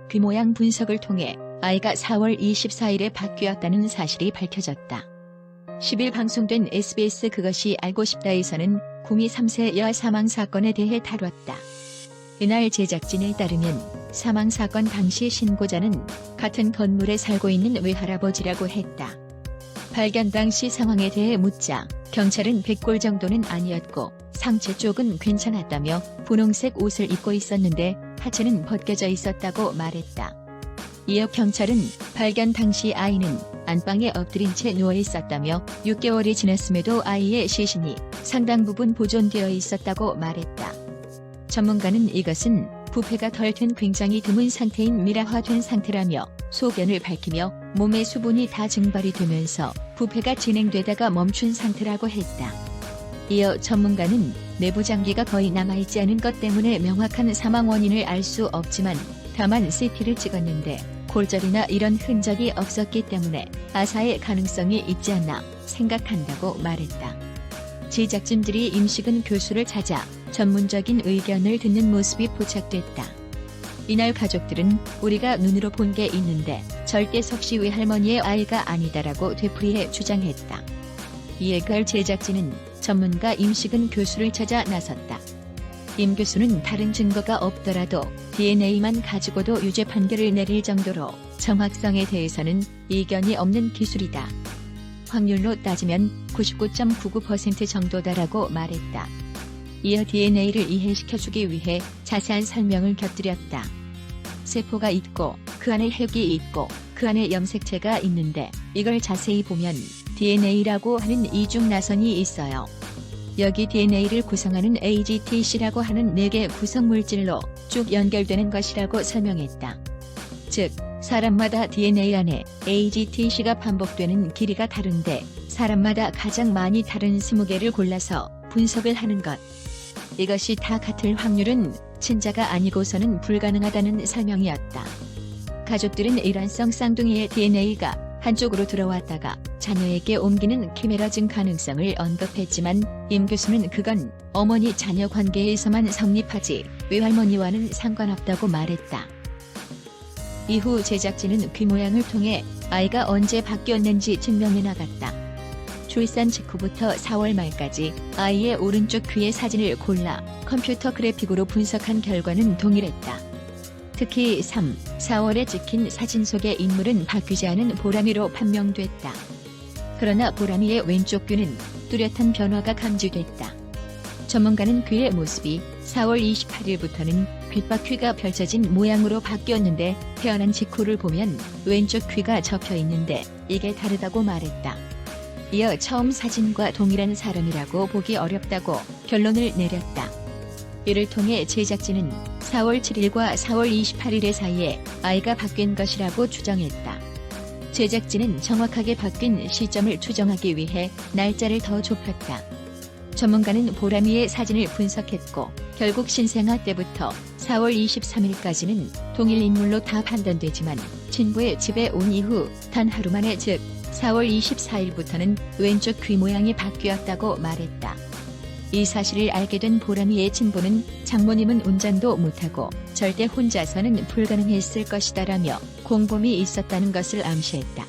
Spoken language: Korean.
귀 모양 분석을 통해 아이가 4월 24일에 바뀌었다는 사실이 밝혀졌다. 10일 방송된 SBS 그것이 알고 싶다에서는 구미 3세 여아 사망사건에 대해 다뤘다. 이날 제작진에 따르면 사망사건 당시 신고자는 같은 건물에 살고 있는 외할아버지라고 했다. 발견 당시 상황에 대해 묻자 경찰은 100골 정도는 아니었고 상체 쪽은 괜찮았다며 분홍색 옷을 입고 있었는데 하체는 벗겨져 있었다고 말했다. 이어 경찰은 발견 당시 아이는 안방에 엎드린 채 누워 있었다며 6개월이 지났음에도 아이의 시신이 상당 부분 보존되어 있었다고 말했다. 전문가는 이것은 부패가 덜 된 굉장히 드문 상태인 미라화된 상태라며 소견을 밝히며 몸의 수분이 다 증발이 되면서 부패가 진행되다가 멈춘 상태라고 했다. 이어 전문가는 내부 장기가 거의 남아있지 않은 것 때문에 명확한 사망 원인을 알 수 없지만 다만 CT를 찍었는데 골절이나 이런 흔적이 없었기 때문에 아사의 가능성이 있지 않나 생각한다고 말했다. 제작진들이 임식은 교수를 찾아 전문적인 의견을 듣는 모습이 포착됐다. 이날 가족들은 우리가 눈으로 본 게 있는데 절대 석씨 외할머니의 아이가 아니다라고 되풀이해 주장했다. 이에 그 제작진은 전문가 임식은 교수를 찾아 나섰다. 임 교수는 다른 증거가 없더라도 DNA만 가지고도 유죄 판결을 내릴 정도로 정확성에 대해서는 이견이 없는 기술이다. 확률로 따지면 99.99% 정도다라고 말했다. 이어 DNA를 이해시켜주기 위해 자세한 설명을 곁들였다. 세포가 있고 그 안에 핵이 있고 그 안에 염색체가 있는데 이걸 자세히 보면 DNA라고 하는 이중 나선이 있어요. 여기 DNA를 구성하는 AGTC라고 하는 4개 구성물질로 쭉 연결되는 것이라고 설명했다. 즉, 사람마다 DNA 안에 AGTC가 반복되는 길이가 다른데 사람마다 가장 많이 다른 20개를 골라서 분석을 하는 것. 이것이 다 같을 확률은 친자가 아니고서는 불가능하다는 설명이었다. 가족들은 일환성 쌍둥이의 DNA가 한쪽으로 들어왔다가 자녀에게 옮기는 키메라증 가능성을 언급했지만 임 교수는 그건 어머니 자녀 관계에서만 성립하지 외할머니와는 상관없다고 말했다. 이후 제작진은 귀 모양을 통해 아이가 언제 바뀌었는지 증명해 나갔다. 출산 직후부터 4월 말까지 아이의 오른쪽 귀의 사진을 골라 컴퓨터 그래픽으로 분석한 결과는 동일했다. 특히 3, 4월에 찍힌 사진 속의 인물은 바뀌지 않은 보람이로 판명됐다. 그러나 보람이의 왼쪽 귀는 뚜렷한 변화가 감지됐다. 전문가는 귀의 모습이 4월 28일부터는 귓바퀴가 펼쳐진 모양으로 바뀌었는데 태어난 직후를 보면 왼쪽 귀가 접혀 있는데 이게 다르다고 말했다. 이어 처음 사진과 동일한 사람이라고 보기 어렵다고 결론을 내렸다. 이를 통해 제작진은 4월 7일과 4월 28일 사이에 아이가 바뀐 것이라고 추정했다. 제작진은 정확하게 바뀐 시점을 추정하기 위해 날짜를 더 좁혔다. 전문가는 보람이의 사진을 분석했고 결국 신생아 때부터 4월 23일까지는 동일 인물로 다 판단되지만 친구의 집에 온 이후 단 하루 만에 즉 4월 24일부터는 왼쪽 귀 모양이 바뀌었다고 말했다. 이 사실을 알게 된 보람이의 친부는 장모님은 운전도 못하고 절대 혼자서는 불가능했을 것이다라며 공범이 있었다는 것을 암시했다.